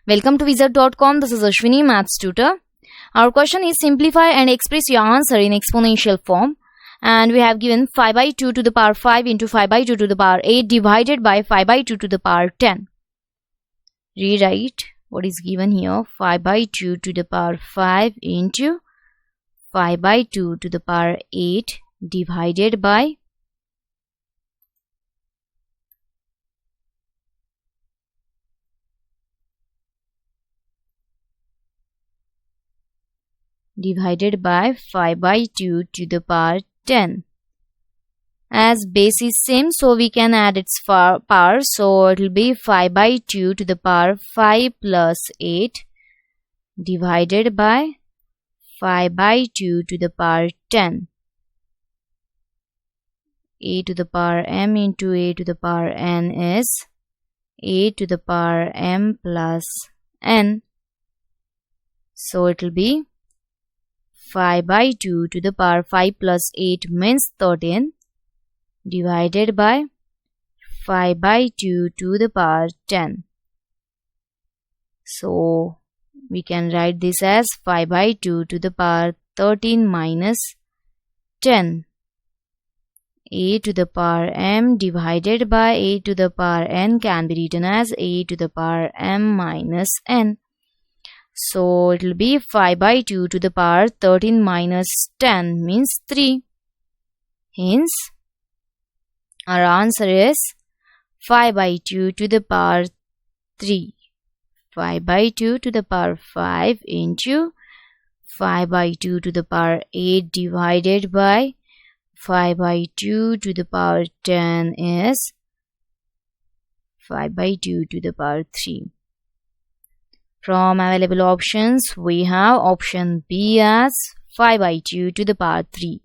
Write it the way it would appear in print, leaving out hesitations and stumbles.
Welcome to wizard.com. This is Ashwini, Maths tutor. Our question is simplify and express your answer in exponential form. And we have given 5 by 2 to the power 5 into 5 by 2 to the power 8 divided by 5 by 2 to the power 10. Rewrite what is given here. 5 by 2 to the power 5 into 5 by 2 to the power 8 divided by 5 by 2 to the power 10. As base is same, so we can add its power. So it will be 5 by 2 to the power 5 plus 8 divided by 5 by 2 to the power 10. A to the power m into a to the power n is a to the power m plus n. So it will be 5 by 2 to the power 5 plus 8 means 13 divided by 5 by 2 to the power 10. So we can write this as 5 by 2 to the power 13 minus 10. A to the power m divided by a to the power n can be written as a to the power m minus n. So it will be 5 by 2 to the power 13 minus 10 means 3. Hence, our answer is 5 by 2 to the power 3. 5 by 2 to the power 5 into 5 by 2 to the power 8 divided by 5 by 2 to the power 10 is 5 by 2 to the power 3. From available options, we have option B as 5 by 2 to the power 3.